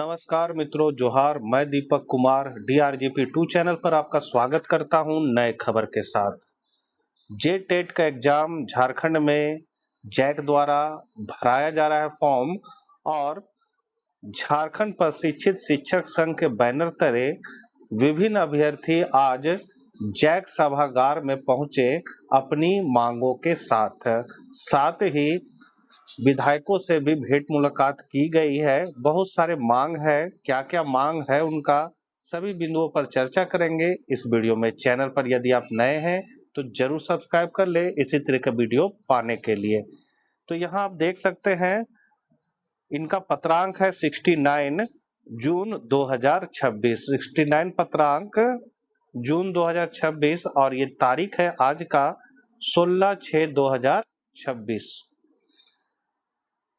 नमस्कार मित्रों, जोहार। मैं दीपक कुमार DRGP 2 चैनल पर आपका स्वागत करता हूं नए खबर के साथ। जेटेट का एग्जाम झारखंड में जैक द्वारा भराया जा रहा है फॉर्म और झारखंड प्रशिक्षित शिक्षक संघ के बैनर तले विभिन्न अभ्यर्थी आज जैक सभागार में पहुंचे अपनी मांगों के साथ ही विधायकों से भी भेंट मुलाकात की गई है। बहुत सारे मांग है, क्या क्या मांग है उनका सभी बिंदुओं पर चर्चा करेंगे इस वीडियो में। चैनल पर यदि आप नए हैं तो जरूर सब्सक्राइब कर ले इसी तरह का वीडियो पाने के लिए। तो यहाँ आप देख सकते हैं इनका पत्रांक है 69 जून 2026। 69 पत्रांक जून 2026 और ये तारीख है आज का 16/6/2026।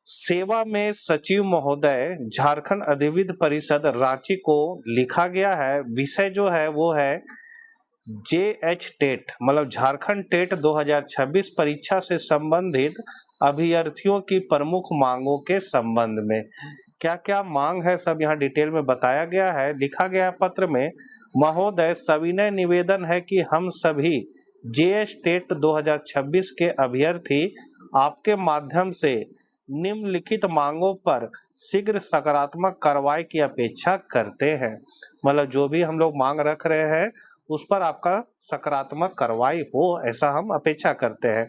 सेवा में सचिव महोदय झारखंड अधिविद्य परिषद रांची को लिखा गया है। विषय जो है वो है JH टेट मतलब झारखंड टेट 2026 परीक्षा से संबंधित अभ्यर्थियों की प्रमुख मांगों के संबंध में। क्या क्या मांग है सब यहाँ डिटेल में बताया गया है। लिखा गया है पत्र में, महोदय सविनय निवेदन है कि हम सभी JH टेट 2026 के अभ्यर्थी आपके माध्यम से निम्नलिखित मांगों पर शीघ्र सकारात्मक कार्रवाई की अपेक्षा करते हैं। मतलब जो भी हम लोग मांग रख रहे हैं उस पर आपका सकारात्मक कार्रवाई हो, ऐसा हम अपेक्षा करते हैं।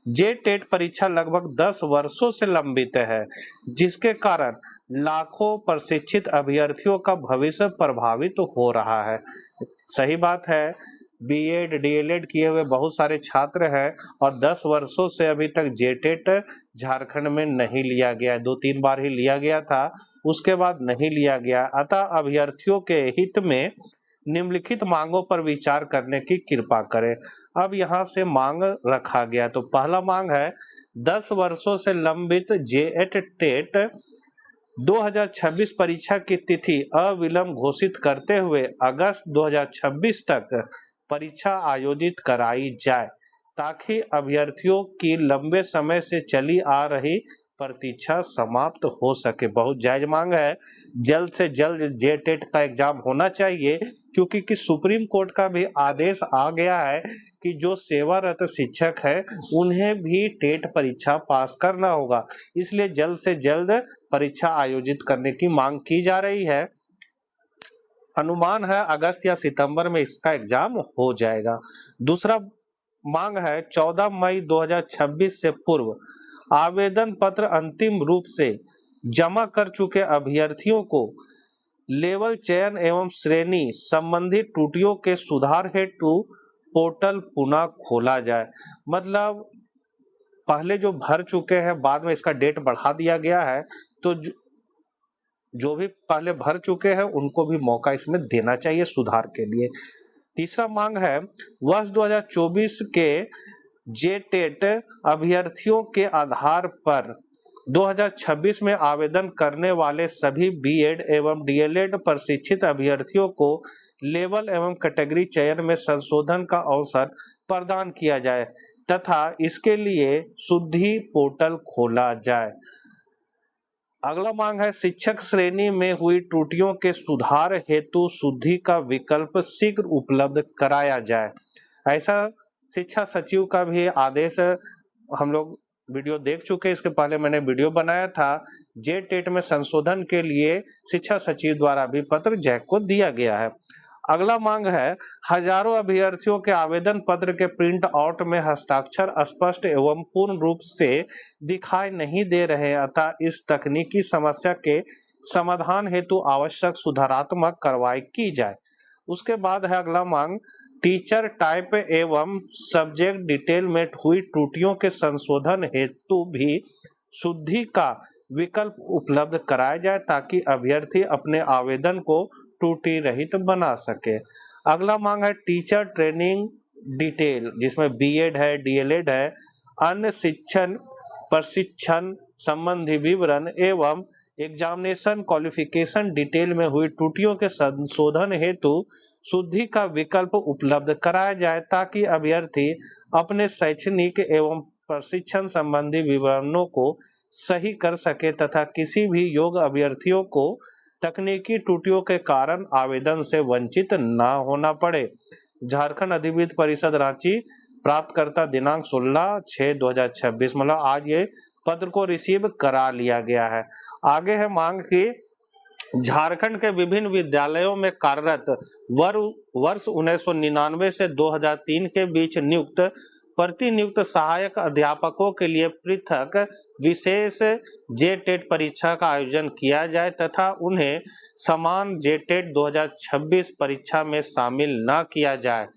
जेटेट परीक्षा लगभग 10 वर्षों से लंबित है, जिसके कारण लाखों प्रशिक्षित अभ्यर्थियों का भविष्य प्रभावित हो रहा है। सही बात है, बीएड डीएलएड किए हुए बहुत सारे छात्र हैं और 10 वर्षों से अभी तक जेटेट झारखंड में नहीं लिया गया। 2-3 बार ही लिया गया था, उसके बाद नहीं लिया गया। अतः अभ्यर्थियों के हित में निम्नलिखित मांगों पर विचार करने की कृपा करें। अब यहाँ से मांग रखा गया तो पहला मांग है 10 वर्षों से लंबित जेएट टेट 2026 परीक्षा की तिथि अविलंब घोषित करते हुए अगस्त 2026 तक परीक्षा आयोजित कराई जाए, ताकि अभ्यर्थियों की लंबे समय से चली आ रही प्रतीक्षा समाप्त हो सके। बहुत जायज मांग है, जल्द से जल्द जेटेट का एग्जाम होना चाहिए, क्योंकि सुप्रीम कोर्ट का भी आदेश आ गया है कि जो सेवारत शिक्षक है उन्हें भी टेट परीक्षा पास करना होगा। इसलिए जल्द से जल्द परीक्षा आयोजित करने की मांग की जा रही है। अनुमान है अगस्त या सितंबर में इसका एग्जाम हो जाएगा। दूसरा मांग है 14 मई 2026 से पूर्व आवेदन पत्र अंतिम रूप से जमा कर चुके अभ्यर्थियों को लेवल चयन एवं श्रेणी संबंधी त्रुटियों के सुधार हेतु पोर्टल पुनः खोला जाए। मतलब पहले जो भर चुके हैं बाद में इसका डेट बढ़ा दिया गया है, तो जो भी पहले भर चुके हैं उनको भी मौका इसमें देना चाहिए सुधार के लिए। तीसरा मांग है वर्ष 2024 के जेटेट अभ्यर्थियों के आधार पर 2026 में आवेदन करने वाले सभी बीएड एवं डीएलएड प्रशिक्षित अभ्यर्थियों को लेवल एवं कैटेगरी चयन में संशोधन का अवसर प्रदान किया जाए तथा इसके लिए शुद्धि पोर्टल खोला जाए। अगला मांग है शिक्षक श्रेणी में हुई त्रुटियों के सुधार हेतु शुद्धि का विकल्प शीघ्र उपलब्ध कराया जाए। ऐसा शिक्षा सचिव का भी आदेश हम लोग वीडियो देख चुके हैं। इसके पहले मैंने वीडियो बनाया था। जेटेट में संशोधन के लिए शिक्षा सचिव द्वारा भी पत्र जैक को दिया गया है। अगला मांग है हजारों अभ्यर्थियों के आवेदन पत्र के प्रिंट आउट में हस्ताक्षर स्पष्ट एवं पूर्ण रूप से दिखाई नहीं दे रहे, अतः इस तकनीकी समस्या के समाधान हेतु आवश्यक सुधारात्मक कार्रवाई की जाए। उसके बाद है अगला मांग टीचर टाइप एवं सब्जेक्ट डिटेल में हुई त्रुटियों के संशोधन हेतु भी शुद्धि का विकल्प उपलब्ध कराया जाए, ताकि अभ्यर्थी अपने आवेदन को त्रुटि रहित बना सके। अगला मांग है टीचर ट्रेनिंग डिटेल, जिसमें बीएड है डीएलएड है, अन्य शिक्षण प्रशिक्षण संबंधी विवरण एवं एग्जामिनेशन क्वालिफिकेशन डिटेल में हुई त्रुटियों के संशोधन हेतु शुद्धि का विकल्प उपलब्ध कराया जाए, ताकि अभ्यर्थी अपने शैक्षणिक एवं प्रशिक्षण संबंधी विवरणों को सही कर सके तथा किसी भी योग्य अभ्यर्थियों को तकनीकी त्रुटियों के कारण आवेदन से वंचित न होना पड़े। झारखंड अधिविद्य परिषद रांची, प्राप्तकर्ता दिनांक 16/6/2026, मतलब आज ये पत्र को रिसीव करा लिया गया है। आगे है मांग की झारखंड के विभिन्न विद्यालयों में कार्यरत वर्ष 1999 से 2003 के बीच नियुक्त प्रतिनियुक्त सहायक अध्यापकों के लिए पृथक विशेष जेटेट परीक्षा का आयोजन किया जाए तथा उन्हें समान जेटेट 2026 परीक्षा में शामिल न किया जाए,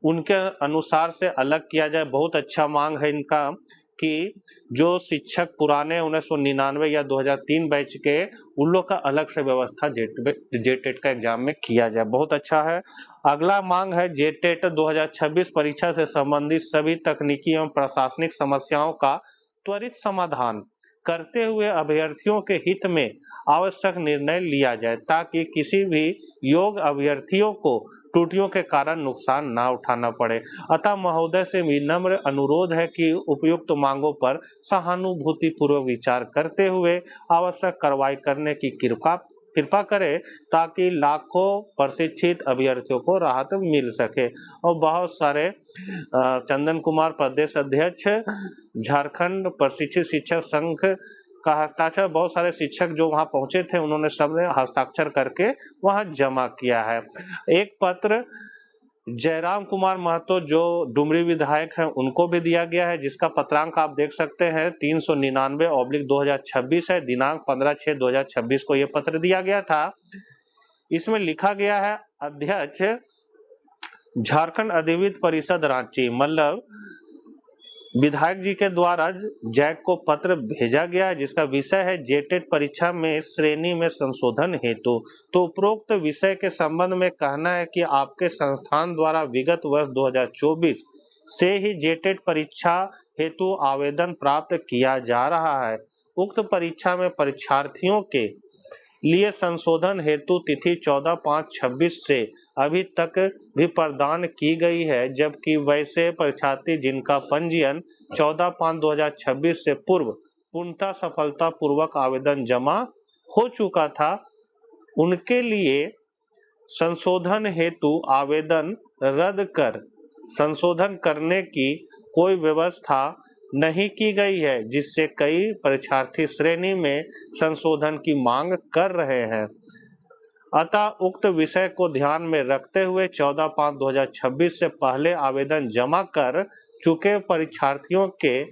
उनके अनुसार से अलग किया जाए। बहुत अच्छा मांग है इनका कि जो शिक्षक पुराने 1999 या 2003 बैच के, उन लोग का अलग से व्यवस्था जेटेट का एग्जाम में किया जाए। बहुत अच्छा है। अगला मांग है जेटेट 2026 परीक्षा से संबंधित सभी तकनीकी एवं प्रशासनिक समस्याओं का त्वरित समाधान करते हुए अभ्यर्थियों के हित में आवश्यक निर्णय लिया जाए ताकि किसी भी योग्य अभ्यर्थियों को त्रुटियों के कारण नुकसान ना उठाना पड़े। अतः महोदय से विनम्र अनुरोध है कि उपयुक्त मांगों पर सहानुभूति पूर्वक विचार करते हुए आवश्यक कार्रवाई करने की कृपा करें ताकि लाखों प्रशिक्षित अभ्यर्थियों को राहत मिल सके। और बहुत सारे चंदन कुमार, प्रदेश अध्यक्ष, झारखंड प्रशिक्षित शिक्षक संघ का हस्ताक्षर, बहुत सारे शिक्षक जो वहां पहुंचे थे उन्होंने सबने हस्ताक्षर करके वहां जमा किया है। एक पत्र जयराम कुमार महतो जो डुमरी विधायक हैं उनको भी दिया गया है, जिसका पत्रांक आप देख सकते हैं 399/2026 है। दिनांक 15/6/2026 को यह पत्र दिया गया था। इसमें लिखा गया है, अध्यक्ष झारखंड अधिविद्य परिषद रांची, मतलब विधायक जी के द्वारा जैक को पत्र भेजा गया है जिसका विषय है जेटेट परीक्षा में श्रेणी में संशोधन हेतु। तो उपरोक्त विषय के संबंध में कहना है कि आपके संस्थान द्वारा विगत वर्ष 2024 से ही जेटेट परीक्षा हेतु आवेदन प्राप्त किया जा रहा है। उक्त परीक्षा में परीक्षार्थियों के लिए संशोधन हेतु तिथि 14/5/26 से अभी तक भी प्रदान की गई है, जबकि वैसे परीक्षार्थी जिनका पंजीयन 14/5/2026 से पूर्व पूर्णतः सफलतापूर्वक आवेदन जमा हो चुका था, उनके लिए संशोधन हेतु आवेदन रद्द कर संशोधन करने की कोई व्यवस्था नहीं की गई है, जिससे कई परीक्षार्थी श्रेणी में संशोधन की मांग कर रहे हैं। अतः उक्त विषय को ध्यान में रखते हुए 14/5/2026 से पहले आवेदन जमा कर चुके परीक्षार्थियों के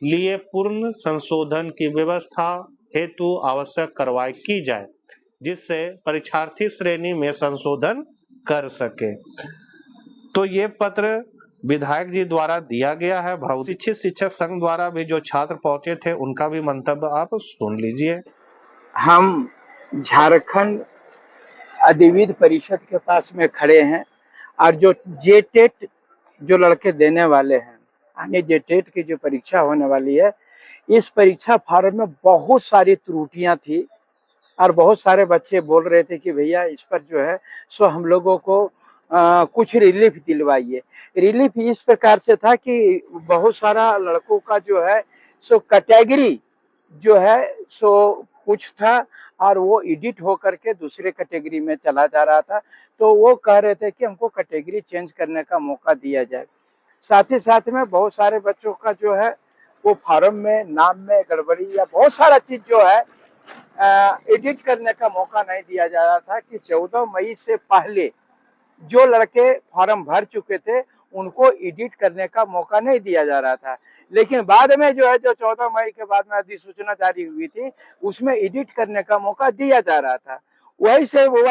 लिए पूर्ण संशोधन की व्यवस्था हेतु आवश्यक कार्रवाई की जाए, जिससे परीक्षार्थी श्रेणी में संशोधन कर सके। तो ये पत्र विधायक जी द्वारा दिया गया है। शिक्षित शिक्षक संघ द्वारा भी जो छात्र पहुंचे थे उनका भी मंतव्य आप सुन लीजिए। हम झारखंड अधिविद्य परिषद के पास में खड़े हैं और जो जेटेट जो लड़के देने वाले हैं, आगे जेटेट की जो परीक्षा होने वाली है, इस परीक्षा फॉर्म में बहुत सारी त्रुटियां थी और बहुत सारे बच्चे बोल रहे थे कि भैया इस पर जो है सो हम लोगों को कुछ रिलीफ दिलवाइए। रिलीफ इस प्रकार से था कि बहुत सारा लड़कों का जो है सो कैटेगरी जो है सो कुछ था और वो एडिट हो करके दूसरे कैटेगरी में चला जा रहा था, तो वो कह रहे थे कि हमको कैटेगरी चेंज करने का मौका दिया जाए। साथ ही साथ में बहुत सारे बच्चों का जो है वो फॉर्म में नाम में गड़बड़ी या बहुत सारा चीज जो है एडिट करने का मौका नहीं दिया जा रहा था कि 14 मई से पहले जो लड़के फॉर्म भर चुके थे उनको एडिट करने का मौका नहीं दिया जा रहा था। लेकिन बाद में जो है जो 14 मई के बाद में अधिसूचना जारी हुई थी उसमें एडिट करने का मौका दिया जा रहा था। वही से वो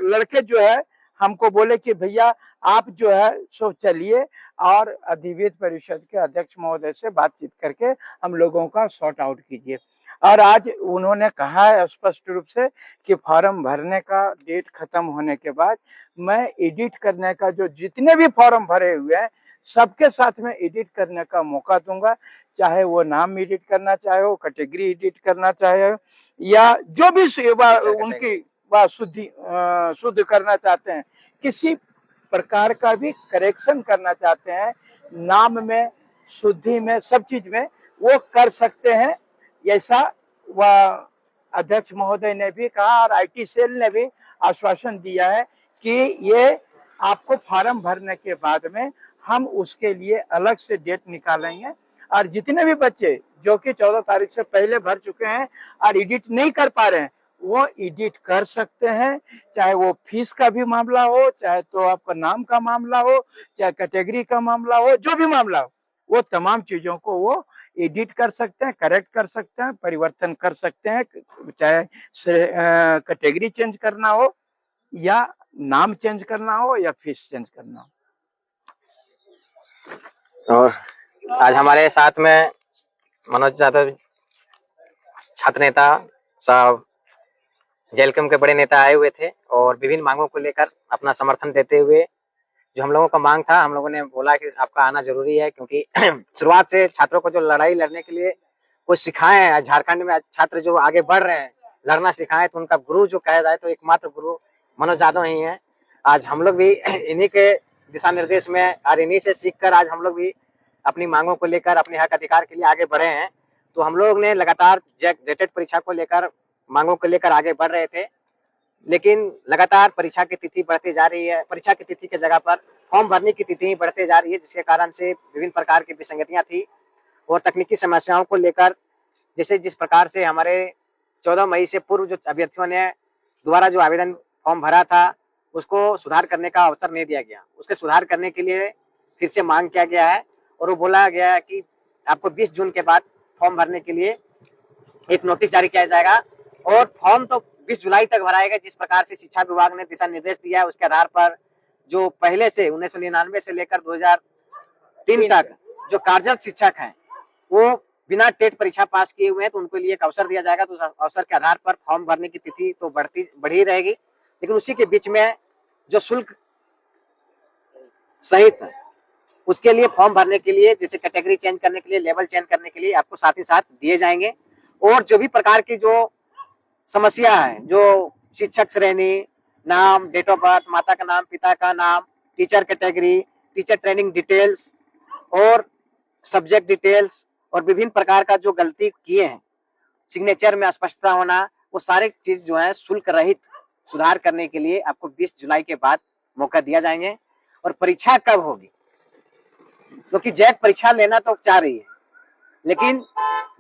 लड़के जो है हमको बोले कि भैया आप जो है सो चलिए और अधिविद्य परिषद के अध्यक्ष महोदय से बातचीत करके हम लोगों का सॉर्ट आउट कीजिए। और आज उन्होंने कहा है स्पष्ट रूप से कि फॉर्म भरने का डेट खत्म होने के बाद मैं एडिट करने का जो जितने भी फॉर्म भरे हुए हैं सबके साथ में एडिट करने का मौका दूंगा, चाहे वो नाम एडिट करना चाहे हो, कैटेगरी एडिट करना चाहे या जो भी उनकी शुद्ध करना चाहते हैं, किसी प्रकार का भी करेक्शन करना चाहते हैं, नाम में, शुद्धि में, सब चीज में वो कर सकते हैं। ऐसा वह अध्यक्ष महोदय ने भी कहा और आईटी सेल ने भी आश्वासन दिया है कि ये आपको फॉर्म भरने के बाद में हम उसके लिए अलग से डेट निकालेंगे और जितने भी बच्चे जो कि 14 तारीख से पहले भर चुके हैं और एडिट नहीं कर पा रहे हैं वो एडिट कर सकते हैं, चाहे वो फीस का भी मामला हो, चाहे तो आपका नाम का मामला हो, चाहे कैटेगरी का मामला हो, जो भी मामला हो वो तमाम चीजों को वो एडिट कर सकते हैं, करेक्ट कर सकते हैं, परिवर्तन कर सकते हैं, चाहे कैटेगरी चेंज करना हो या नाम चेंज करना हो या फीस चेंज करना हो। और आज हमारे साथ में मनोज यादव छात्र नेता साहब जेलकम के बड़े नेता आए हुए थे और विभिन्न मांगों को लेकर अपना समर्थन देते हुए जो हम लोगों का मांग था, हम लोगों ने बोला कि आपका आना जरूरी है, क्योंकि शुरुआत से छात्रों को जो लड़ाई लड़ने के लिए कुछ सिखाए हैं। झारखंड में छात्र जो आगे बढ़ रहे हैं, लड़ना सिखाए, तो उनका गुरु जो कहा जाए तो एकमात्र गुरु मनोज यादव ही है। आज हम लोग भी इन्हीं के दिशा निर्देश में और इन्हीं से सीखकर आज हम लोग भी अपनी मांगों को लेकर अपने हक अधिकार के लिए आगे बढ़े हैं। तो हम लोग ने लगातार जेटेट परीक्षा को लेकर मांगों को लेकर आगे बढ़ रहे थे, लेकिन लगातार परीक्षा की तिथि बढ़ती जा रही है। परीक्षा की तिथि की जगह पर फॉर्म भरने की तिथि बढ़ते जा रही है, जिसके कारण से विभिन्न प्रकार की विसंगतियां थी और तकनीकी समस्याओं को लेकर जैसे जिस प्रकार से हमारे 14 मई से पूर्व जो अभ्यर्थियों ने दोबारा जो आवेदन फॉर्म भरा था उसको सुधार करने का अवसर नहीं दिया गया। उसके सुधार करने के लिए फिर से मांग किया गया है और वो बोला गया है कि आपको 20 जून के बाद फॉर्म भरने के लिए एक नोटिस जारी किया जाएगा और फॉर्म तो 20 जुलाई तक भराएगा। जिस प्रकार से शिक्षा विभाग ने दिशा निर्देश दिया है उसके आधार पर जो पहले से 1999 से लेकर 2003 तक जो कार्यरत शिक्षक हैं वो बिना टेट परीक्षा पास किए हुए हैं, तो उनके लिए एक अवसर दिया जाएगा। तो उस अवसर के आधार पर फॉर्म भरने की तिथि तो बढ़ी रहेगी, लेकिन उसी के बीच में जो शुल्क सहित उसके लिए फॉर्म भरने के लिए जैसे कैटेगरी चेंज करने के लिए, लेवल चेंज करने के लिए आपको साथ ही साथ दिए जाएंगे। और जो भी प्रकार की जो समस्या है, जो शिक्षक श्रेणी, नाम, डेट ऑफ बर्थ, माता का नाम, पिता का नाम, teacher category, teacher training details और सब्जेक्ट डिटेल्स और विभिन्न प्रकार का जो गलती किए हैं, सिग्नेचर में अस्पष्टता होना, वो सारे चीज जो है शुल्क रहित सुधार करने के लिए आपको 20 जुलाई के बाद मौका दिया जाएंगे। और परीक्षा कब होगी, क्योंकि जैक परीक्षा लेना तो चाह रही है, लेकिन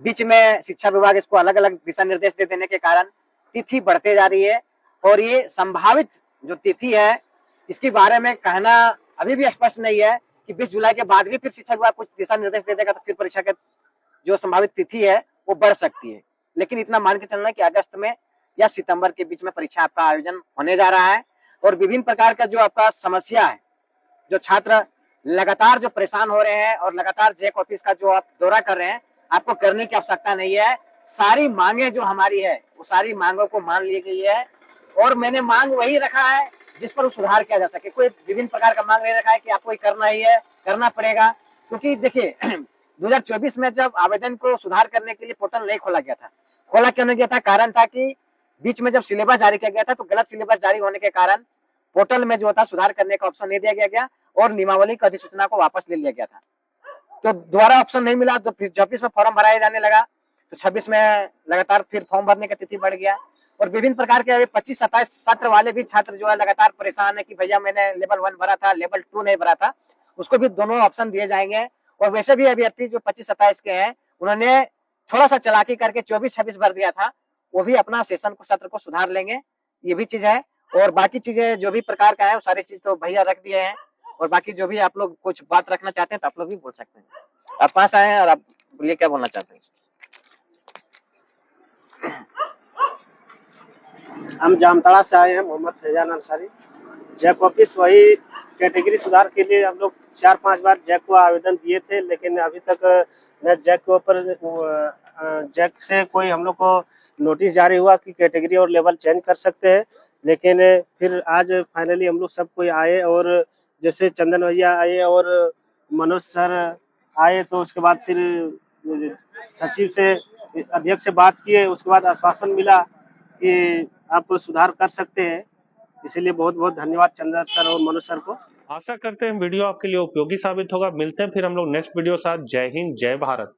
बीच में शिक्षा विभाग इसको अलग अलग दिशा निर्देश दे देने के कारण तिथि बढ़ते जा रही है। और ये संभावित जो तिथि है इसके बारे में कहना अभी भी स्पष्ट नहीं है कि 20 जुलाई के बाद भी फिर शिक्षा विभाग कुछ दिशा निर्देश दे देगा तो फिर परीक्षा के जो संभावित तिथि है वो बढ़ सकती है। लेकिन इतना मान के चलना है कि अगस्त में या सितंबर के बीच में परीक्षा आपका आयोजन होने जा रहा है। और विभिन्न प्रकार का जो आपका समस्या है, जो छात्र लगातार जो परेशान हो रहे हैं और लगातार जैक ऑफिस का जो आप दौरा कर रहे हैं, आपको करने की आवश्यकता नहीं है। सारी मांगे जो हमारी है वो सारी मांगों को मान ली गई है और मैंने मांग वही रखा है जिस पर सुधार किया जा सके। कोई विभिन्न प्रकार का मांग नहीं रखा है कि आपको करना ही है, करना पड़ेगा। क्योंकि देखिए 2024 में जब आवेदन को सुधार करने के लिए पोर्टल नहीं खोला गया था, खोला क्यों नहीं गया था, कारण था कि बीच में जब सिलेबस जारी किया गया था तो गलत सिलेबस जारी होने के कारण पोर्टल में जो था सुधार करने का ऑप्शन नहीं दिया गया और नियमावली की अधिसूचना को वापस ले लिया गया था। तो दोबारा ऑप्शन नहीं मिला तो फिर 26 में फॉर्म भराया जाने लगा, तो 26 में लगातार फिर फॉर्म भरने का तिथि बढ़ गया। और विभिन्न प्रकार के 25-27 सत्र वाले भी छात्र जो है लगातार परेशान है कि भैया मैंने लेवल 1 भरा था, लेवल 2 नहीं भरा था, उसको भी दोनों ऑप्शन दिए जाएंगे। और वैसे भी अभ्यर्थी जो 25-27 के हैं उन्होंने थोड़ा सा चालाकी करके 24-26 भर दिया था, वो भी अपना सेशन को सत्र को सुधार लेंगे, ये भी चीज है। और बाकी चीजें जो भी प्रकार का है वो सारी चीज तो भैया रख दिए हैं। और बाकी जो भी आप लोग कुछ बात रखना चाहते हैं तो आप लोग भी बोल सकते हैं। आप पास आए हैं और आप बोलिए क्या बोलना चाहते हैं। हम जामताड़ा से आए हैं, मोहम्मद फैजान अंसारी। जैक ऑफिस वही कैटेगरी सुधार के लिए हम लोग 4-5 बार जैक को आवेदन दिए थे, लेकिन अभी तक न जैक के ऊपर जैक से कोई हम लोग को नोटिस जारी हुआ कि कैटेगरी और लेवल चेंज कर सकते हैं। लेकिन फिर आज फाइनली हम लोग सब कोई आए और जैसे चंदन भैया आए और मनोज सर आए, तो उसके बाद फिर सचिव से अध्यक्ष से बात किए, उसके बाद आश्वासन मिला कि आप सुधार कर सकते हैं। इसीलिए बहुत बहुत धन्यवाद चंदन सर और मनोज सर को। आशा करते हैं वीडियो आपके लिए उपयोगी साबित होगा। मिलते हैं फिर हम लोग नेक्स्ट वीडियो साथ। जय हिंद, जय भारत।